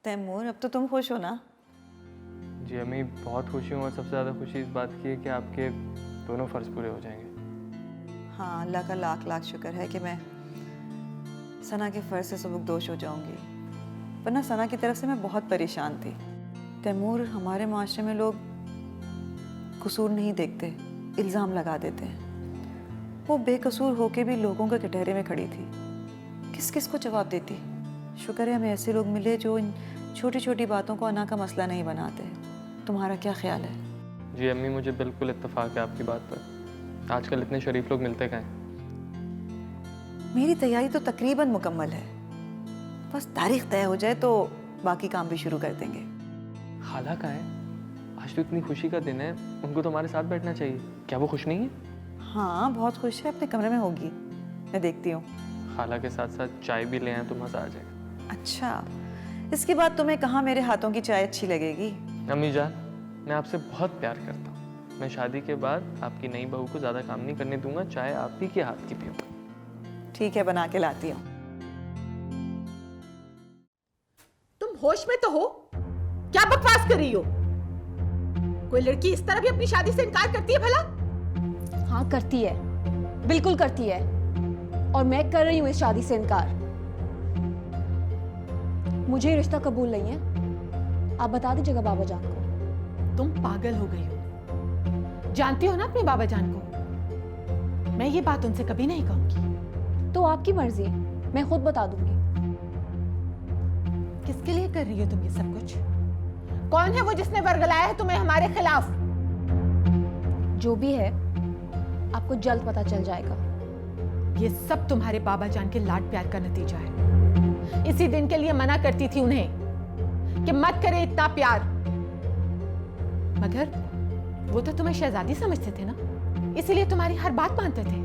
तैमूर, अब तो तुम खुश हो ना? जी अम्मी, बहुत खुशी हूँ और सबसे ज़्यादा खुशी इस बात की है कि आपके दोनों फ़र्ज़ पूरे हो जाएंगे। हाँ, अल्लाह का लाख लाख शुक्र है कि मैं सना के फ़र्ज से सबकदोश हो जाऊंगी, वरना सना की तरफ से मैं बहुत परेशान थी। तैमूर, हमारे माशरे में लोग कसूर नहीं देखते, इल्ज़ाम लगा देते हैं। वो बेकसूर होके भी लोगों के कटहरे में खड़ी थी, किस किस को जवाब देती। शुक्र है हमें ऐसे लोग मिले जो इन छोटी छोटी बातों को अना का मसला नहीं बनाते। तुम्हारा क्या ख्याल है? जी अम्मी, मुझे बिल्कुल इत्तेफाक है आपकी बात पर। आजकल इतने शरीफ लोग मिलते कहाँ हैं। मेरी तैयारी तो तकरीबन मुकम्मल है, बस तारीख तय हो जाए तो बाकी काम भी शुरू कर देंगे। खाला कहाँ है? आज तो इतनी खुशी का दिन है, उनको तो हमारे साथ बैठना चाहिए। क्या वो खुश नहीं है? हाँ, बहुत खुश है, अपने कमरे में होगी, मैं देखती हूँ। खाला के साथ साथ चाय भी ले आए तो मज़ा आ जाएगा। अच्छा, इसके बाद तुम्हें कहाँ मेरे हाथों की चाय अच्छी लगेगी? अम्मी जान, मैं आपसे बहुत प्यार करता हूँ। मैं शादी के बाद आपकी नई बहू को ज़्यादा काम नहीं करने दूंगा, चाय आप ही के हाथ की पीऊँगा। ठीक है, बना के लाती हूँ। तुम होश में तो हो? क्या बकवास कर रही हो? कोई लड़की इस तरह भी अपनी शादी से इनकार करती है भला? हाँ करती है, बिल्कुल करती है, और मैं कर रही हूँ इस शादी से इनकार। मुझे ये रिश्ता कबूल नहीं है। आप बता दीजिएगा बाबा जान को। तुम पागल हो गई हो। जानती हो ना अपने बाबा जान को। मैं ये बात उनसे कभी नहीं कहूंगी। तो आपकी मर्जी, मैं खुद बता दूंगी। किसके लिए कर रही हो तुम ये सब कुछ? कौन है वो जिसने वर्गलाया है तुम्हें हमारे खिलाफ? जो भी है आपको जल्द पता चल जाएगा। ये सब तुम्हारे बाबा जान के लाड प्यार का नतीजा है। इसी दिन के लिए मना करती थी उन्हें कि मत करे इतना प्यार, मगर वो तो तुम्हें शहजादी समझते थे ना, इसीलिए तुम्हारी हर बात मानते थे।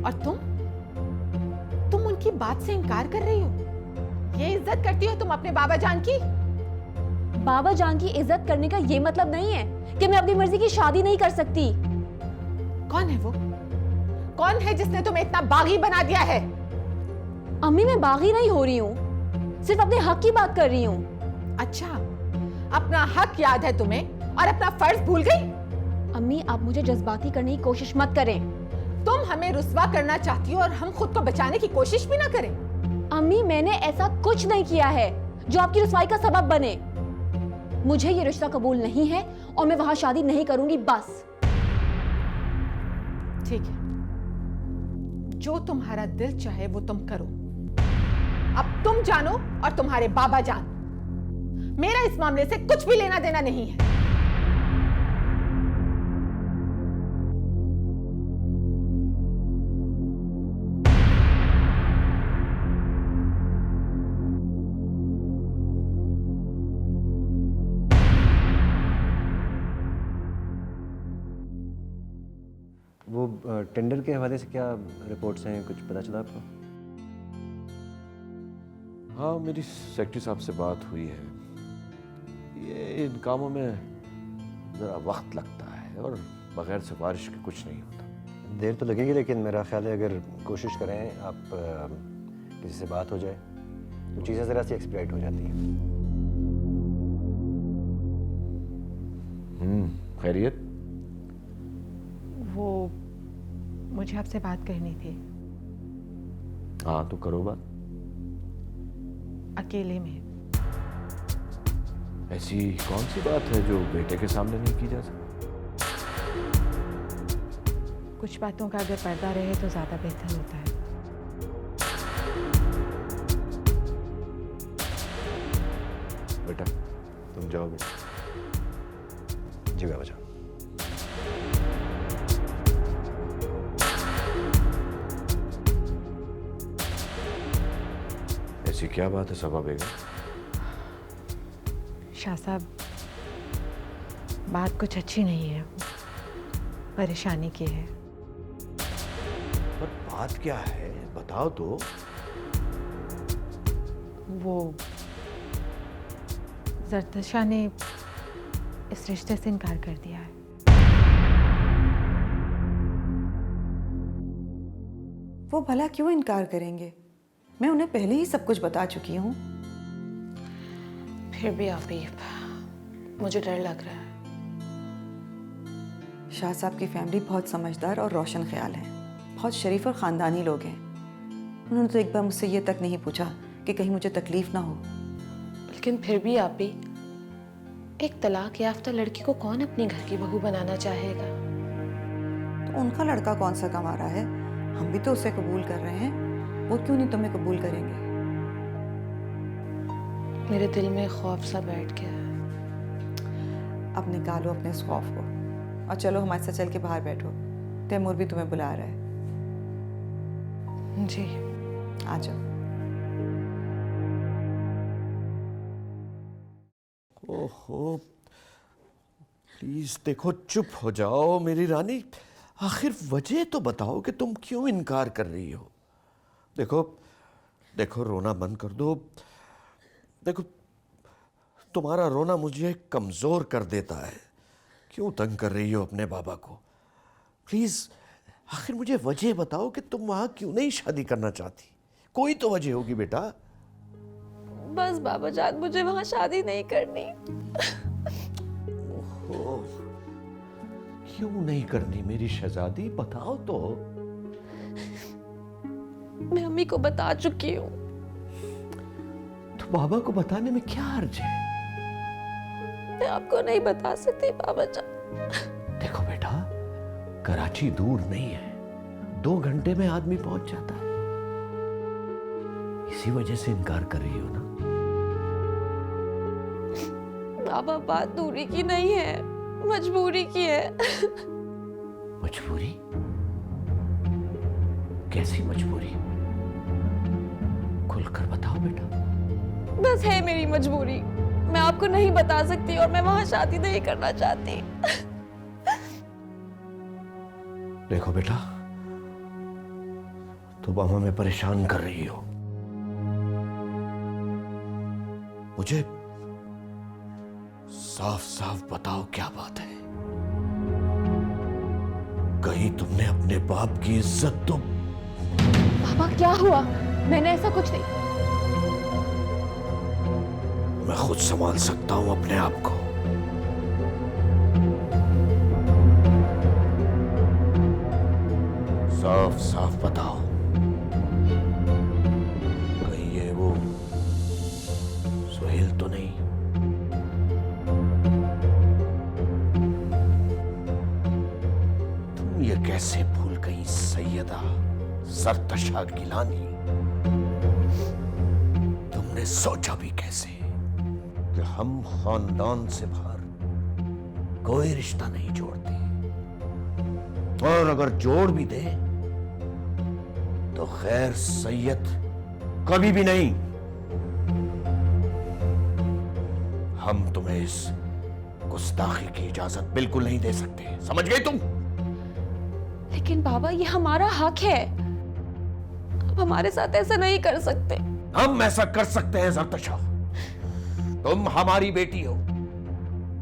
और तुम उनकी बात से इनकार कर रही हो। ये इज्जत करती हो तुम अपने बाबा जान की? बाबा जान की इज्जत करने का ये मतलब नहीं है कि मैं अपनी मर्जी की शादी नहीं कर सकती। कौन है वो? कौन है जिसने तुम्हें इतना बागी बना दिया है? अम्मी, मैं बागी नहीं हो रही हूँ, सिर्फ अपने हक की बात कर रही हूँ। अच्छा, अपना हक याद है तुम्हें और अपना फर्ज भूल गई? अम्मी, आप मुझे जज्बाती करने की कोशिश मत करें। तुम हमें रुस्वा करना चाहती हो और हम खुद को बचाने की कोशिश भी ना करें। अम्मी, मैंने ऐसा कुछ नहीं किया है जो आपकी रुसवाई का सबब बने। मुझे ये रिश्ता कबूल नहीं है और मैं वहां शादी नहीं करूंगी, बस। ठीक है, जो तुम्हारा दिल चाहे वो तुम करो। अब तुम जानो और तुम्हारे बाबा जान, मेरा इस मामले से कुछ भी लेना देना नहीं है। वो टेंडर के हवाले से क्या रिपोर्ट्स हैं, कुछ पता चला आपको? हाँ, मेरी सेक्रेटरी साहब से बात हुई है। ये इन कामों में ज़रा वक्त लगता है और बगैर सिफारिश के कुछ नहीं होता। देर तो लगेगी, लेकिन मेरा ख्याल है अगर कोशिश करें आप किसी से बात हो जाए तो चीज़ें ज़रा सी एक्सपेडाइट हो जाती हैं। खैरियत? वो मुझे आपसे बात करनी थी, हाँ तो करो बात। अकेले में। ऐसी कौन सी बात है जो बेटे के सामने नहीं की जा सकती? कुछ बातों का अगर पर्दा रहे तो ज्यादा बेहतर होता है। बेटा तुम जाओ बेटा। जी बाबा जान। ऐसी क्या बात है सबा बेगम? शाह साहब, बात कुछ अच्छी नहीं है, परेशानी की है। पर बात क्या है बताओ तो। वो जरदशा ने इस रिश्ते से इनकार कर दिया है। वो भला क्यों इनकार करेंगे? मैं उन्हें पहले ही सब कुछ बता चुकी हूँ। फिर भी आप ही, मुझे डर लग रहा है। शाह साहब की फैमिली बहुत समझदार और रोशन ख्याल है, बहुत शरीफ और ख़ानदानी लोग हैं। उन्होंने तो एक बार मुझसे ये तक नहीं पूछा कि कहीं मुझे तकलीफ ना हो। लेकिन फिर भी आप ही, एक तलाक याफ्ता लड़की को कौन अपने घर की बहू बनाना चाहेगा? तो उनका लड़का कौन सा कमा रहा है, हम भी तो उसे कबूल कर रहे हैं, वो क्यों नहीं तुम्हें कबूल करेंगे? मेरे दिल में खौफ सा बैठ गया है। अब निकालो अपने इस खौफ को और चलो हमारे साथ चल के बाहर बैठो, तैमूर भी तुम्हें बुला रहा है। जी आ जाओ। ओहो, प्लीज देखो, चुप हो जाओ मेरी रानी। आखिर वजह तो बताओ कि तुम क्यों इनकार कर रही हो। देखो देखो, रोना बंद कर दो। देखो, तुम्हारा रोना मुझे कमजोर कर देता है। क्यों तंग कर रही हो अपने बाबा को? प्लीज आखिर मुझे वजह बताओ कि तुम वहां क्यों नहीं शादी करना चाहती। कोई तो वजह होगी बेटा। बस बाबा जान, मुझे वहां शादी नहीं करनी। ओहो, क्यों नहीं करनी मेरी शहजादी, बताओ तो। मैं अम्मी को बता चुकी हूँ। तो बाबा को बताने में क्या हर्ज है? मैं आपको नहीं बता सकती बाबा जान। देखो बेटा, कराची दूर नहीं है, 2 घंटे में आदमी पहुंच जाता है। इसी वजह से इनकार कर रही हो ना? बाबा, बात दूरी की नहीं है, मजबूरी की है। मजबूरी? कैसी मजबूरी? खुलकर बताओ बेटा। बस है मेरी मजबूरी, मैं आपको नहीं बता सकती और मैं वहां शादी नहीं करना चाहती। देखो बेटा, तुम हमें परेशान कर रही हो। मुझे साफ साफ बताओ क्या बात है। कहीं तुमने अपने बाप की इज्जत तो... पापा क्या हुआ? मैंने ऐसा कुछ नहीं। मैं खुद संभाल सकता हूं अपने आप को। साफ साफ बताओ, कहीं ये वो सुहेल तो नहीं? तुम ये कैसे भूल गई सैयदा ज़रतशा गिलानी? तुमने सोचा भी कैसे कि हम खानदान से बाहर कोई रिश्ता नहीं जोड़ते, और अगर जोड़ भी दे तो खैर सैयद कभी भी नहीं। हम तुम्हें इस गुस्ताखी की इजाजत बिल्कुल नहीं दे सकते, समझ गए तुम? लेकिन बाबा, ये हमारा हक है, आप हमारे साथ ऐसा नहीं कर सकते। हम ऐसा कर सकते हैं ज़रतशा। तुम हमारी बेटी हो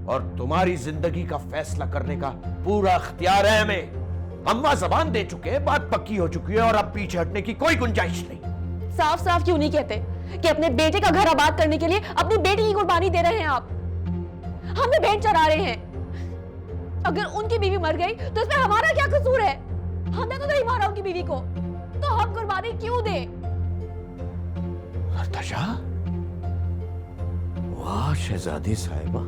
और तुम्हारी जिंदगी का फैसला करने का पूरा इख्तियार है हमें। हम वहां जबान दे चुके हैं, बात पक्की हो चुकी है और अब पीछे हटने की कोई गुंजाइश नहीं। साफ साफ क्यों नहीं कहते कि अपने बेटे का घर आबाद करने के लिए अपनी बेटी की कुर्बानी दे रहे हैं आप? हमें भेंट चढ़ा रहे हैं। अगर उनकी बीवी मर गई तो इसमें हमारा क्या कसूर है? हमने तो नहीं मारा उनकी बीवी को, तो हम कुर्बानी क्यों दें? ज़रतशा, वाह शहजादी साहिबा,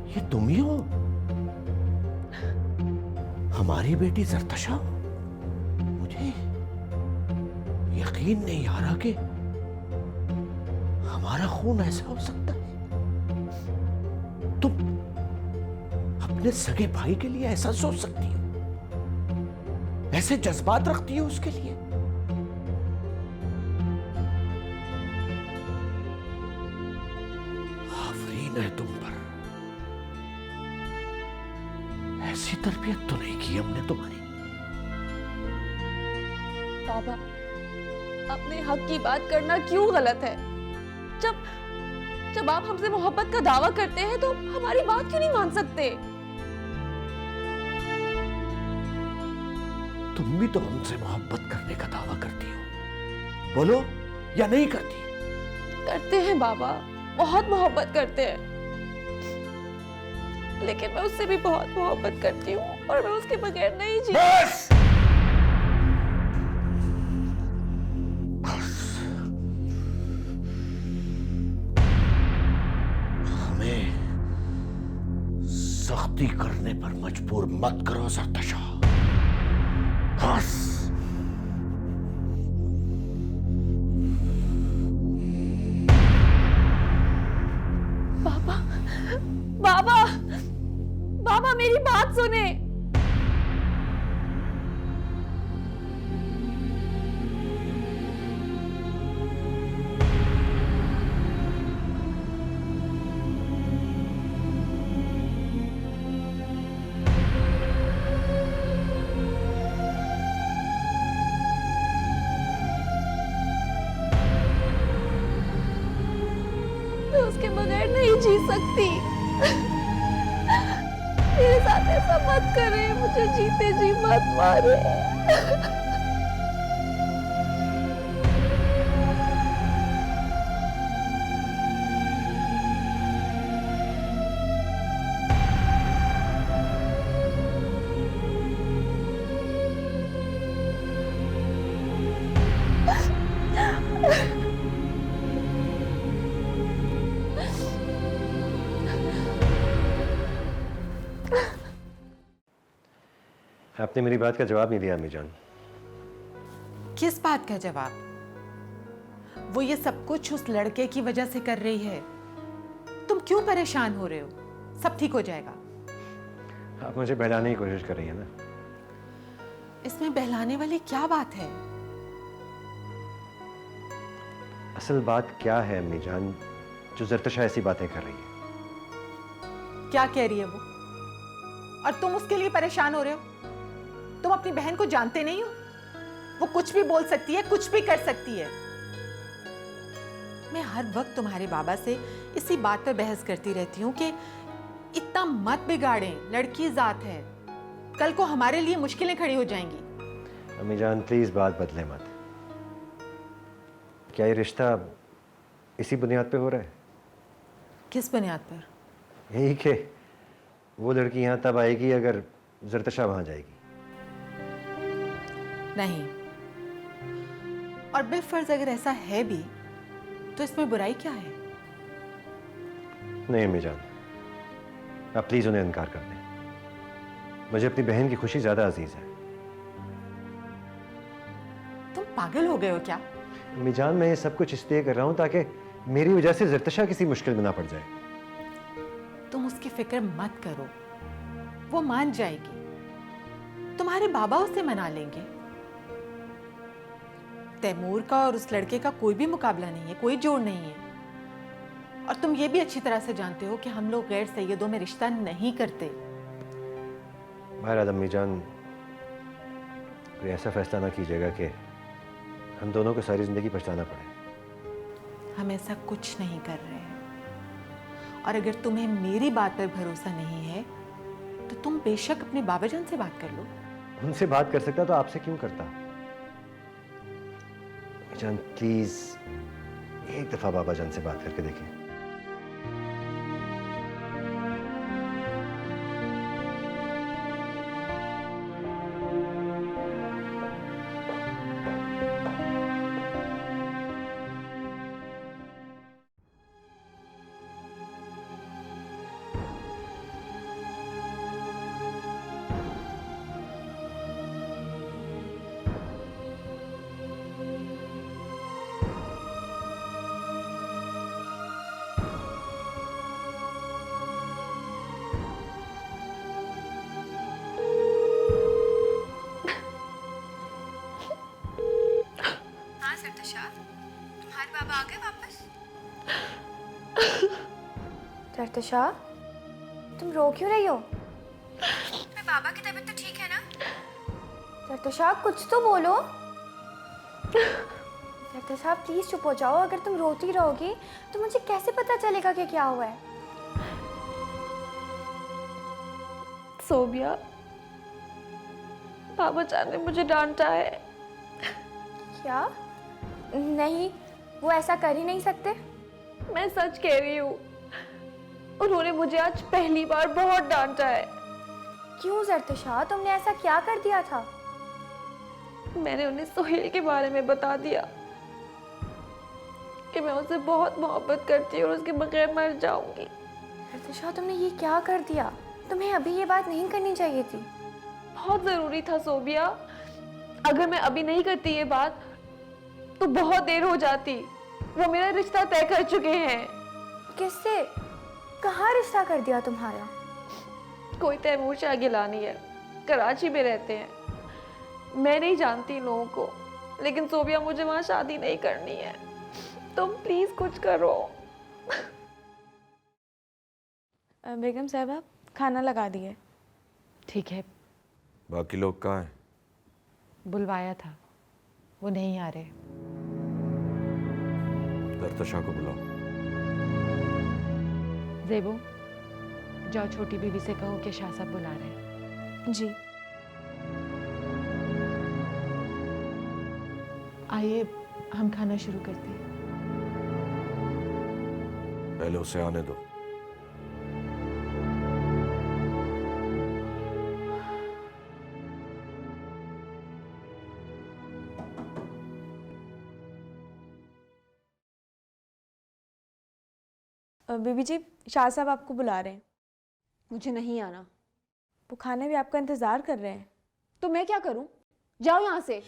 ये तुम ही हो? हमारी बेटी ज़रतशा? मुझे यकीन नहीं आ रहा कि हमारा खून ऐसा हो सकता है। तुम अपने सगे भाई के लिए ऐसा सोच सकती हो, ऐसे जज्बात रखती हो उसके लिए? आफरीन है तुम पर, ऐसी तरबियत तो नहीं की हमने तुम्हारी। बाबा, अपने हक की बात करना क्यों गलत है? जब आप हमसे मोहब्बत का दावा करते हैं तो हमारी बात क्यों नहीं मान सकते? तुम भी तो हमसे मोहब्बत करने का दावा करती हो, बोलो या नहीं करती? करते हैं बाबा, बहुत मोहब्बत करते हैं, लेकिन मैं उससे भी बहुत मोहब्बत करती हूँ और मैं उसके बगैर नहीं जी। बस हमें सख्ती करने पर मजबूर मत करो ज़रतशा। बस बाबा, बाबा, बाबा मेरी बात सुने। मैं उसके बगैर नहीं जी सकती। मेरे साथ ऐसा मत करे, मुझे जीते जी मत मारे। आपने मेरी बात का जवाब नहीं दिया अम्मी जान। किस बात का जवाब? वो ये सब कुछ उस लड़के की वजह से कर रही है। तुम क्यों परेशान हो रहे हो? सब ठीक हो जाएगा। आप मुझे बहलाने की कोशिश कर रही हैं ना। इसमें बहलाने वाली क्या बात है? असल बात क्या है अम्मी जान जो ज़रतशा ऐसी बातें कर रही है? क्या कह रही है वो? और तुम उसके लिए परेशान हो रहे हो? तुम अपनी बहन को जानते नहीं हो? वो कुछ भी बोल सकती है, कुछ भी कर सकती है। मैं हर वक्त तुम्हारे बाबा से इसी बात पर बहस करती रहती हूँ कि इतना मत बिगाड़ें, लड़की जात है, कल को हमारे लिए मुश्किलें खड़ी हो जाएंगी। अम्मी जान प्लीज बात बदले मत। क्या ये रिश्ता इसी बुनियाद पे हो रहा है? किस बुनियाद पर? यही कि वो लड़की यहाँ तब आएगी अगर ज़रतशा वहाँ जाएगी। नहीं, और बिलफर्ज अगर ऐसा है भी तो इसमें बुराई क्या है? नहीं अम्मी जान, आप प्लीज उन्हें इनकार कर दें। मुझे अपनी बहन की खुशी ज्यादा अजीज है। तुम पागल हो गए हो क्या? अम्मी जान मैं ये सब कुछ इसलिए कर रहा हूँ ताकि मेरी वजह से ज़रतशा किसी मुश्किल में ना पड़ जाए। तुम उसकी फिक्र मत करो, वो मान जाएगी। तुम्हारे बाबा उसे मना लेंगे। तैमूर का और उस लड़के का कोई भी मुकाबला नहीं है, कोई जोड़ नहीं है। और तुम ये भी अच्छी तरह से जानते हो कि हम लोग गैर सैयदों में रिश्ता नहीं करते। बहरहाल अम्मी जान, कोई ऐसा फैसला ना कीजिएगा कि हम दोनों को सारी जिंदगी पछताना पड़े। हम ऐसा कुछ नहीं कर रहे हैं। और अगर तुम्हें मेरी बात पर भरोसा नहीं है तो तुम बेशक अपने बाबा जान से बात कर लो। उनसे बात कर सकता तो आपसे क्यों करता? अम्मी जान प्लीज एक दफा बाबा जान से बात करके देखें। ज़रतशा, तुम रो क्यों रही हो? मैं बाबा की तबीयत तो ठीक है ना? ज़रतशा कुछ तो बोलो। ज़रतशा प्लीज चुप हो जाओ। अगर तुम रोती रहोगी तो मुझे कैसे पता चलेगा कि क्या हुआ है? सोबिया, बाबा जान ने मुझे डांटा है। क्या? नहीं, वो ऐसा कर ही नहीं सकते। मैं सच कह रही हूँ, उन्होंने मुझे आज पहली बार बहुत डांटा है। क्यों जरतुशा, तुमने ऐसा क्या कर दिया था? मैंने उन्हें सोहेल के बारे में बता दिया कि मैं उससे बहुत मोहब्बत करती हूँ और उसके बगैर मर जाऊंगी। जरतुशा, तुमने ये क्या कर दिया? तुम्हें अभी ये बात नहीं करनी चाहिए थी। बहुत जरूरी था सोबिया। अगर मैं अभी नहीं करती ये बात तो बहुत देर हो जाती। वो मेरा रिश्ता तय कर चुके हैं। किससे? कहाँ रिश्ता कर दिया तुम्हारा? कोई तैमूर शाह गिलानी है, कराची में रहते हैं। मैं नहीं जानती इन लोगों को, लेकिन सोबिया मुझे वहां शादी नहीं करनी है। तुम प्लीज कुछ करो। बेगम साहबा, खाना लगा दिए। ठीक है, बाकी लोग कहाँ हैं? बुलवाया था, वो नहीं आ रहे। जरतुशा को बुलाओ। जेबू, जाओ छोटी बीवी से कहो कि शाह साहब बुला रहे हैं। जी। आइए हम खाना शुरू करते हैं। पहले उसे आने दो। बीबी जी, शाह साहब आपको बुला रहे हैं। मुझे नहीं आना। वो खाने भी आपका इंतजार कर रहे हैं। तो मैं क्या करूं? जाओ यहां से।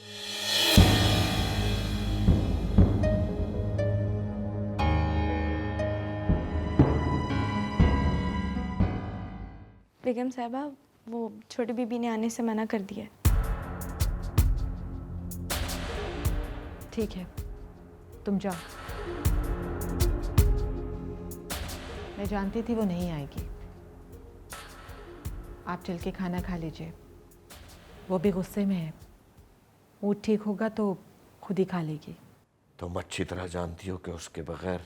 बेगम साहबा, वो छोटी बीबी ने आने से मना कर दिया है। ठीक है, तुम जाओ। मैं जानती थी वो नहीं आएगी। आप चल के खाना खा लीजिए। वो भी गुस्से में है। मूड ठीक होगा तो खुद ही खा लेगी। तुम अच्छी तरह जानती हो कि उसके बगैर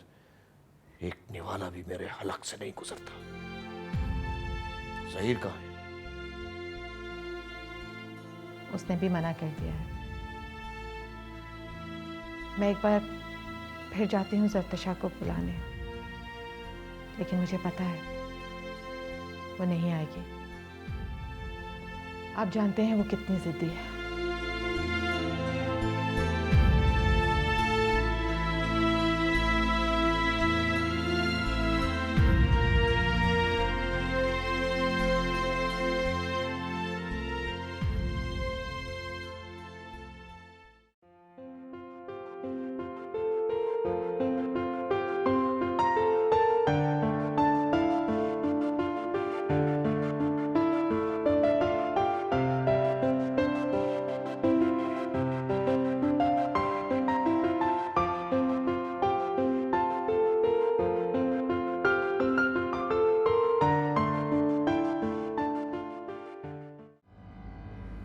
एक निवाला भी मेरे हलक से नहीं गुजरता। ज़हीर कहाँ है? उसने भी मना कर दिया है। मैं एक बार फिर जाती हूँ जरतुशा को बुलाने, लेकिन मुझे पता है वो नहीं आएगी। आप जानते हैं वो कितनी जिद्दी है।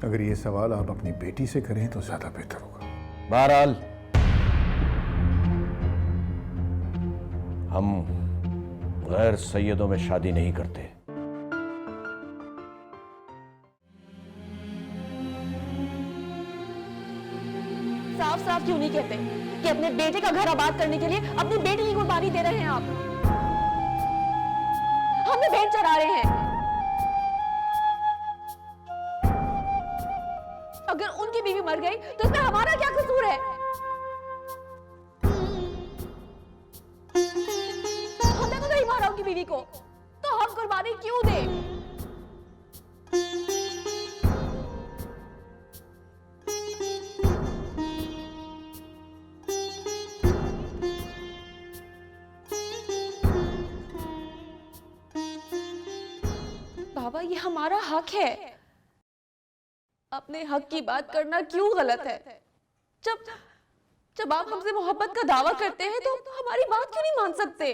अगर ये सवाल आप अपनी बेटी से करें तो ज्यादा बेहतर होगा। बहरहाल हम गैर सैयदों में शादी नहीं करते। साफ साफ क्यों नहीं कहते कि अपने बेटे का घर आबाद करने के लिए अपनी बेटी की कुर्बानी दे रहे हैं आप? हमें भेंट चढ़ा रहे हैं। अगर उनकी बीवी मर गई तो इसमें हमारा क्या कसूर है? हमने तो नहीं मारा उनकी बीवी को, तो हम कुर्बानी क्यों दें? बाबा, ये हमारा हक है। अपने हक की बात करना क्यों गलत है? जब आप हमसे मोहब्बत का दावा करते हैं तो हमारी बात क्यों नहीं मान सकते?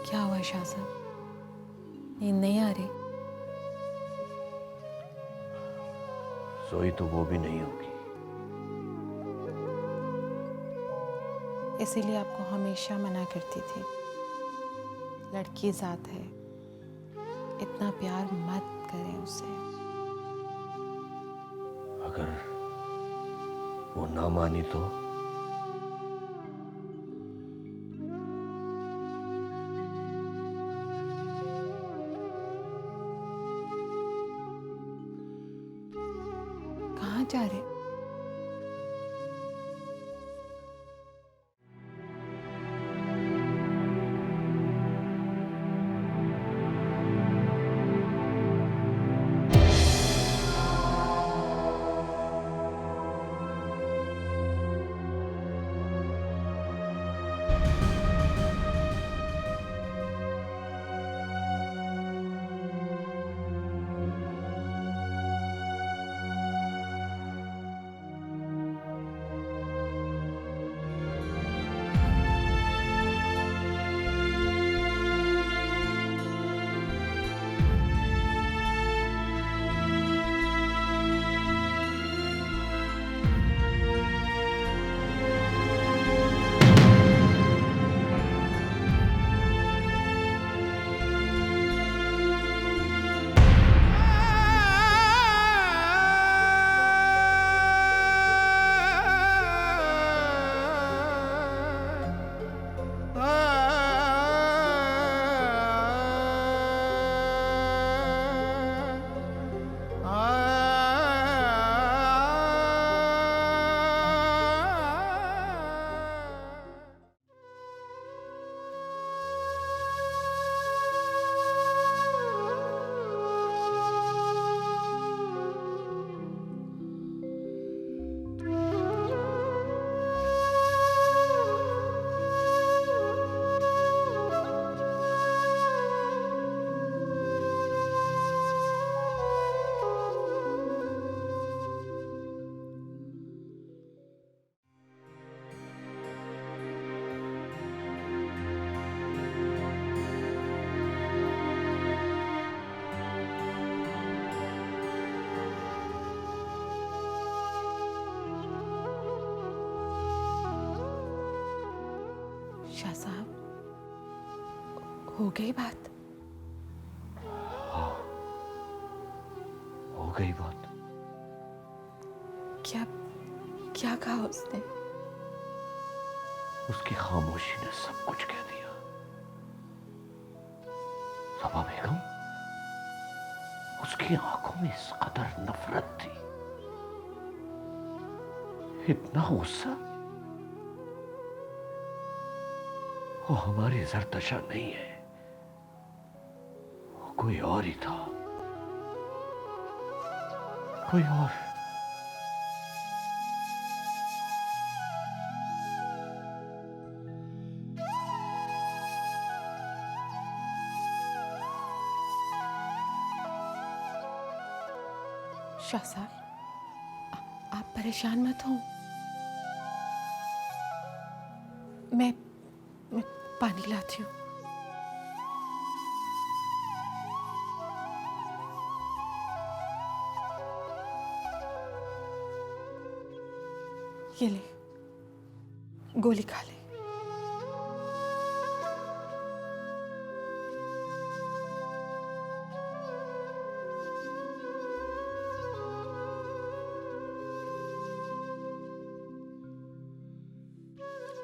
क्या हुआ शाह साहब, नींद नहीं आ रही? सोई तो वो भी नहीं होगी। इसीलिए आपको हमेशा मना करती थी, लड़की ज़ात है, इतना प्यार मत करें उसे। अगर वो ना मानी तो? कहाँ जा रहे? शाह साहब, हो गई बात? हो गई बात। क्या क्या कहा उसने? उसकी खामोशी ने सब कुछ कह दिया। सबा बेगम, उसकी आंखों में इस कदर नफरत थी, इतना गुस्सा। वो हमारी जरतशा नहीं है, वो कोई और ही था, कोई और। शाह साहब, आप परेशान मत हो। मैं पानी लाती हूँ। ये ले, गोली खा ले।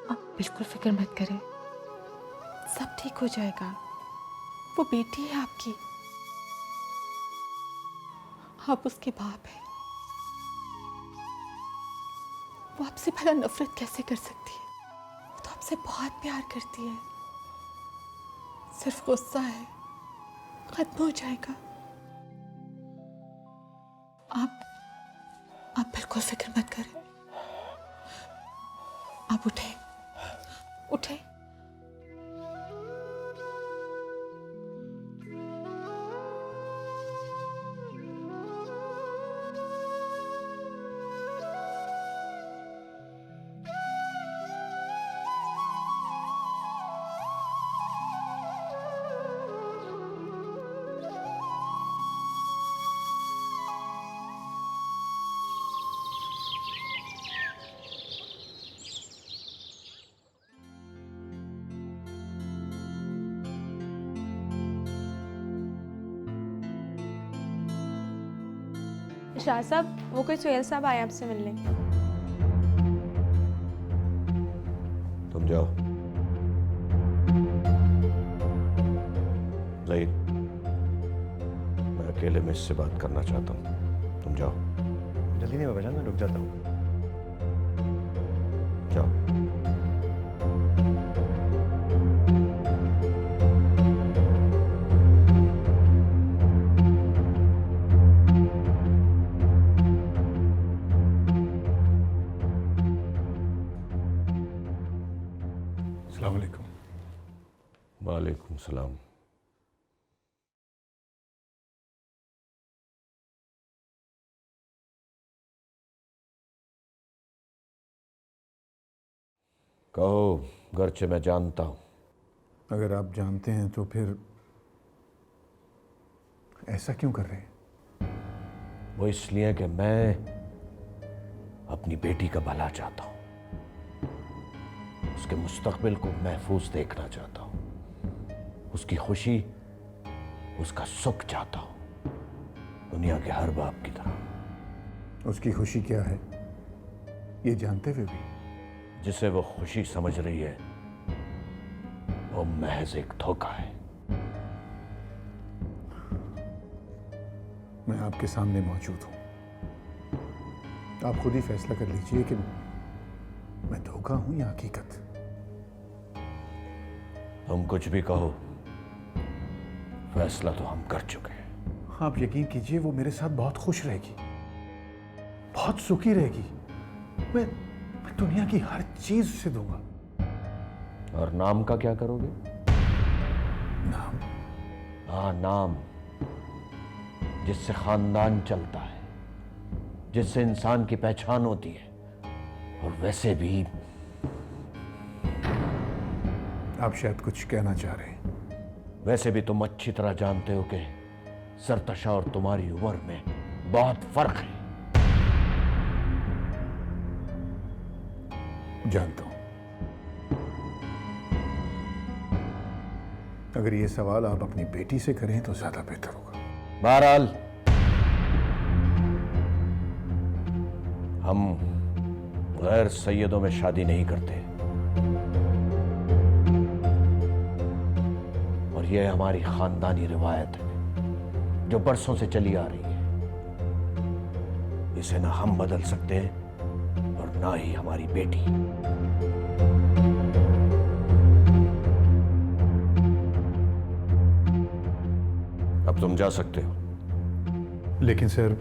आप बिल्कुल फिक्र मत करें, सब ठीक हो जाएगा। वो बेटी है आपकी, आप उसके बाप हैं। वो आपसे भला नफरत कैसे कर सकती है? वो तो आपसे बहुत प्यार करती है। सिर्फ गुस्सा है, खत्म हो जाएगा। आप बिल्कुल फिक्र मत करें। आप उठे, उठे। शाह साहब, वो कोई सुहेल साहब आए आपसे मिलने। तुम जाओ। ज़हीर, मैं अकेले में इससे बात करना चाहता हूँ। तुम जाओ। जल्दी नहीं बाबा जान, मैं रुक जाता हूँ। जाओ। अस्सलाम वालेकुम। वालेकुम सलाम। कहो, गर्चे मैं जानता हूँ। अगर आप जानते हैं तो फिर ऐसा क्यों कर रहे हैं? वो इसलिए कि मैं अपनी बेटी का भला चाहता हूँ, उसके मुस्तकबिल को महफूज देखना चाहता हूँ, उसकी खुशी, उसका सुख चाहता हूँ, दुनिया के हर बाप की तरह। उसकी खुशी क्या है ये जानते हुए भी? जिसे वो खुशी समझ रही है वो महज एक धोखा है। मैं आपके सामने मौजूद हूं, आप खुद ही फैसला कर लीजिए कि मैं धोखा हूं या हकीकत। तुम कुछ भी कहो, फैसला तो हम कर चुके हैं। आप यकीन कीजिए वो मेरे साथ बहुत खुश रहेगी, बहुत सुखी रहेगी। मैं दुनिया की हर चीज उसे दूंगा। और नाम का क्या करोगे? नाम? हाँ, नाम, जिससे खानदान चलता है, जिससे इंसान की पहचान होती है। और वैसे भी आप शायद कुछ कहना चाह रहे हैं। वैसे भी तुम अच्छी तरह जानते हो कि सरतशा और तुम्हारी उम्र में बहुत फर्क है। जानता हूं। अगर ये सवाल आप अपनी बेटी से करें तो ज्यादा बेहतर होगा। बहरहाल, हम गैर सैयदों में शादी नहीं करते और यह हमारी खानदानी रिवायत है जो बरसों से चली आ रही है। इसे ना हम बदल सकते हैं और ना ही हमारी बेटी। अब तुम जा सकते हो। लेकिन सर,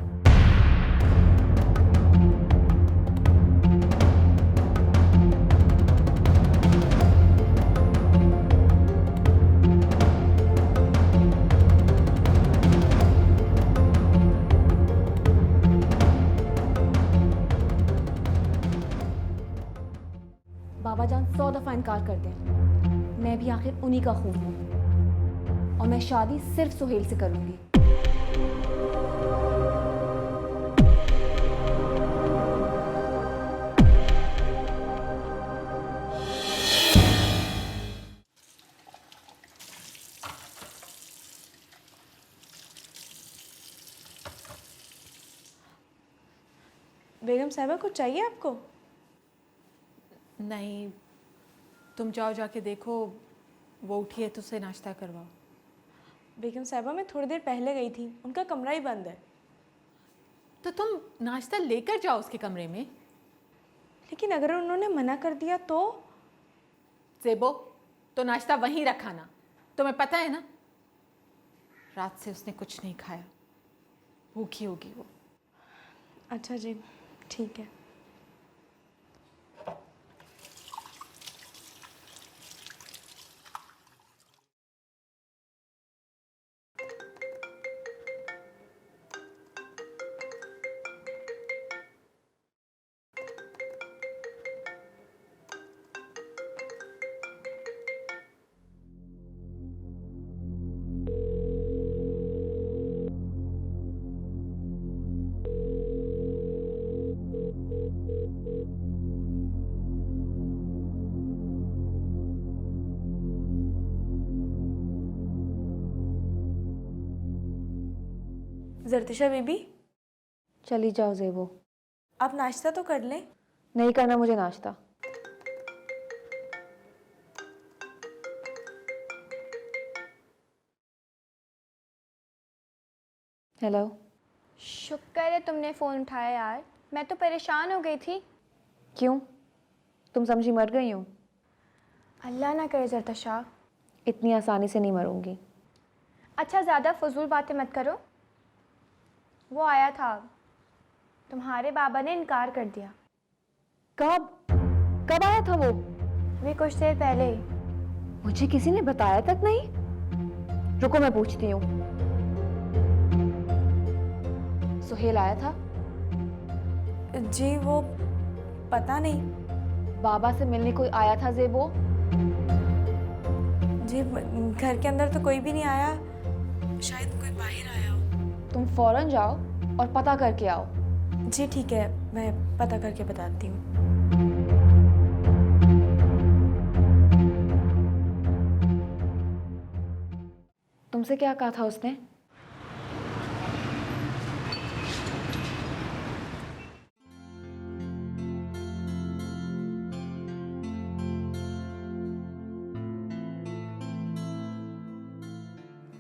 बाबा जान 100 दफा इनकार कर दें, मैं भी आखिर उन्हीं का खून हूं और मैं शादी सिर्फ सुहेल से करूंगी। बेगम साहिबा, कुछ चाहिए आपको? नहीं, तुम जाओ, जाके देखो वो उठी है तो उसे नाश्ता करवाओ। बेगम साहिबा, मैं थोड़ी देर पहले गई थी, उनका कमरा ही बंद है। तो तुम नाश्ता लेकर जाओ उसके कमरे में। लेकिन अगर उन्होंने मना कर दिया तो? जेबो, तो नाश्ता वहीं रखा ना, तुम्हें पता है ना रात से उसने कुछ नहीं खाया, भूखी होगी वो। अच्छा जी, ठीक है। जरतिशा बीबी, चली जाओ ज़ेबो। आप नाश्ता तो कर लें। नहीं करना मुझे नाश्ता। हेलो। शुक्र है तुमने फ़ोन उठाया यार, मैं तो परेशान हो गई थी। क्यों? तुम समझी मर गई हो? अल्लाह ना करे ज़रतशा। इतनी आसानी से नहीं मरूंगी। अच्छा ज़्यादा फजूल बातें मत करो। वो आया था, तुम्हारे बाबा ने इनकार कर दिया। कब? कब आया था वो? अभी कुछ देर पहले ही। मुझे किसी ने बताया तक नहीं। रुको मैं पूछती हूँ। सुहेल आया था? जी वो पता नहीं। बाबा से मिलने कोई आया था ज़ेबो? जी घर के अंदर तो कोई भी नहीं आया, शायद कोई बाहर आया हो। तुम फौरन जाओ और पता करके आओ। जी ठीक है, मैं पता करके बताती हूँ। तुमसे क्या कहा था उसने?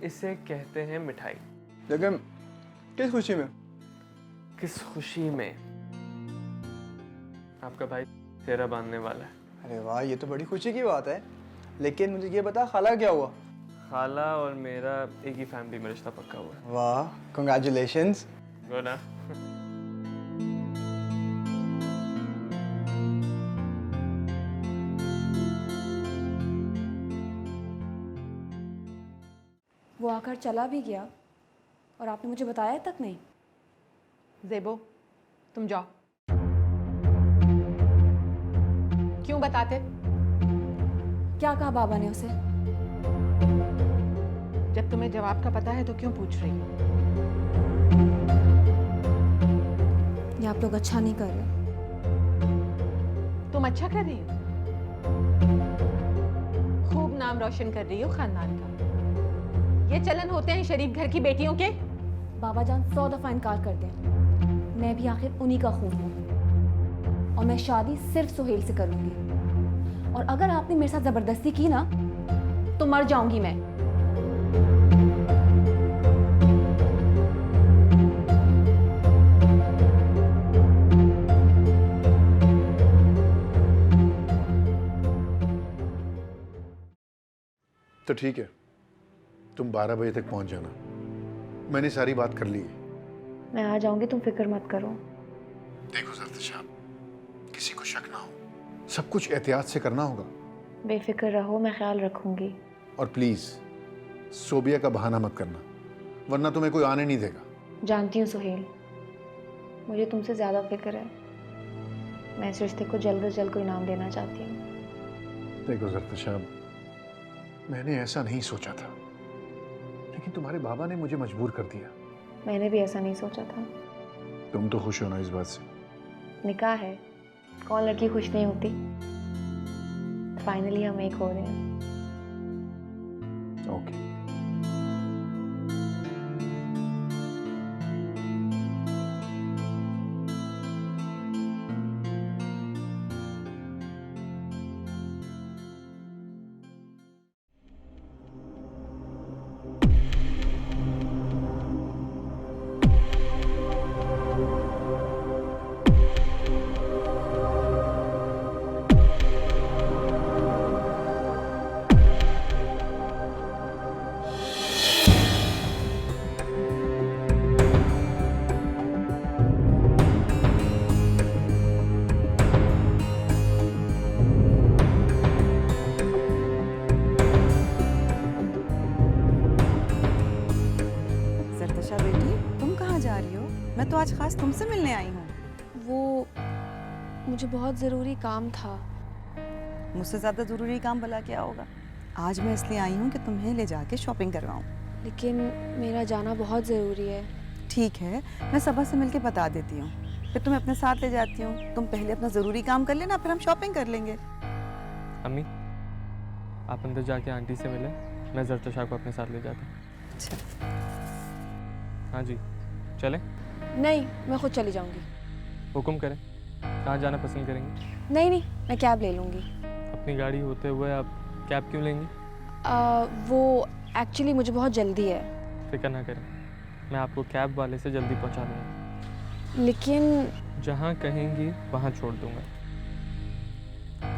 इसे कहते हैं मिठाई। लेकिन किस खुशी में? किस खुशी में? आपका भाई सेहरा बांधने वाला है। अरे वाह, ये तो बड़ी खुशी की बात है। लेकिन मुझे ये बता, खाला क्या हुआ? खाला और मेरा एक ही फैमिली में रिश्ता पक्का हुआ है। वाह, कंग्रेचुलेशंस। वो ना वो आकर चला भी गया और आपने मुझे बताया तक नहीं। ज़ेबो, तुम जाओ। क्यों बताते? क्या कहा बाबा ने उसे? जब तुम्हें जवाब का पता है तो क्यों पूछ रही हो? ये आप लोग अच्छा नहीं कर रहे। तुम अच्छा कर रही हो, खूब नाम रोशन कर रही हो खानदान का। ये चलन होते हैं शरीफ घर की बेटियों के। बाबा जान 100 दफा इनकार करते हैं। मैं भी आखिर उन्हीं का खून हूँ और मैं शादी सिर्फ सुहेल से करूंगी। और अगर आपने मेरे साथ जबरदस्ती की ना तो मर जाऊंगी मैं। तो ठीक है, तुम 12 बजे तक पहुंच जाना। मैंने सारी बात कर ली है। मैं आ जाऊंगी, तुम फिक्र मत करो। देखो ज़रतशाह, किसी को शक ना हो, सब कुछ एहतियात से करना होगा। बेफिक्र रहो, मैं ख्याल रखूंगी। और प्लीज सोबिया का बहाना मत करना, वरना तुम्हें कोई आने नहीं देगा। जानती हूँ सुहेल, मुझे तुमसे ज़्यादा फिक्र है। मैं इस रिश्ते को जल्द से जल्द कोई नाम देना चाहती हूँ। देखो ज़रतशाह, मैंने ऐसा नहीं सोचा था, लेकिन तुम्हारे बाबा ने मुझे मजबूर कर दिया। मैंने भी ऐसा नहीं सोचा था। तुम तो खुश हो ना इस बात से? निकाह है, कौन लड़की खुश नहीं होती। फाइनली हम एक हो रहे हैं। ओके। जरतशा बेटी, तुम कहाँ जा रही हो? मैं तो आज खास तुमसे मिलने आई हूँ। वो मुझे बहुत ज़रूरी काम था। मुझसे ज़्यादा ज़रूरी काम भला क्या होगा? आज मैं इसलिए आई हूँ कि तुम्हें ले जाके शॉपिंग करवाऊँ। लेकिन मेरा जाना बहुत ज़रूरी है। ठीक है, मैं सबा से मिलके बता देती हूँ, फिर तुम्हें अपने साथ ले जाती हूँ। तुम पहले अपना ज़रूरी काम कर लेना, फिर हम शॉपिंग कर लेंगे। अम्मी, आप अंदर जाके आंटी से मिलें, मैं जरतशा को अपने साथ ले जाता हूँ। अच्छा। हाँ जी, चलें? नहीं, मैं खुद चली जाऊंगी। हुक्म करें, कहाँ जाना पसंद करेंगे? नहीं नहीं, मैं कैब ले लूँगी। अपनी गाड़ी होते हुए आप कैब क्यों लेंगी? वो एक्चुअली मुझे बहुत जल्दी है। फिक्र ना करें, मैं आपको कैब वाले से जल्दी पहुंचा दूंगा। लेकिन जहाँ कहेंगी वहाँ छोड़ दूंगा।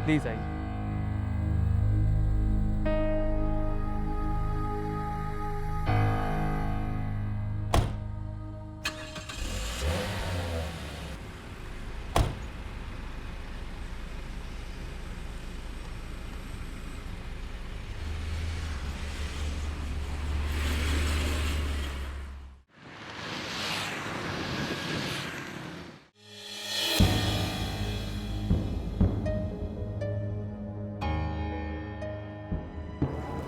प्लीज़ आइए।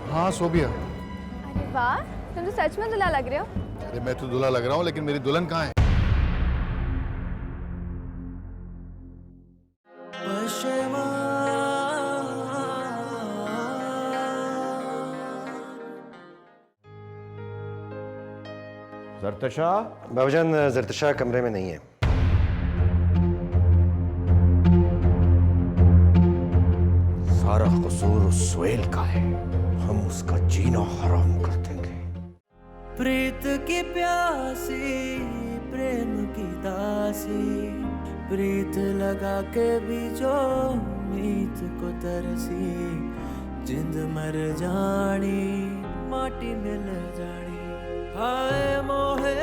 हाँ सोबिया। अरे वाह, तुम तो सच में दूल्हा लग रहे हो। अरे मैं तो दूल्हा लग रहा हूँ, लेकिन मेरी दुल्हन कहाँ है? जरतशा, बाबूजान जरतशा कमरे में नहीं है। सारा कसूर उस सुहेल का है, हम उसका जीना हराम कर देंगे। प्रीत की प्यासी, प्रेम की दासी, प्रीत लगा के भी जो मीत को तरसी, जिंद मर जानी माटी मिल जानी, हाय मोहे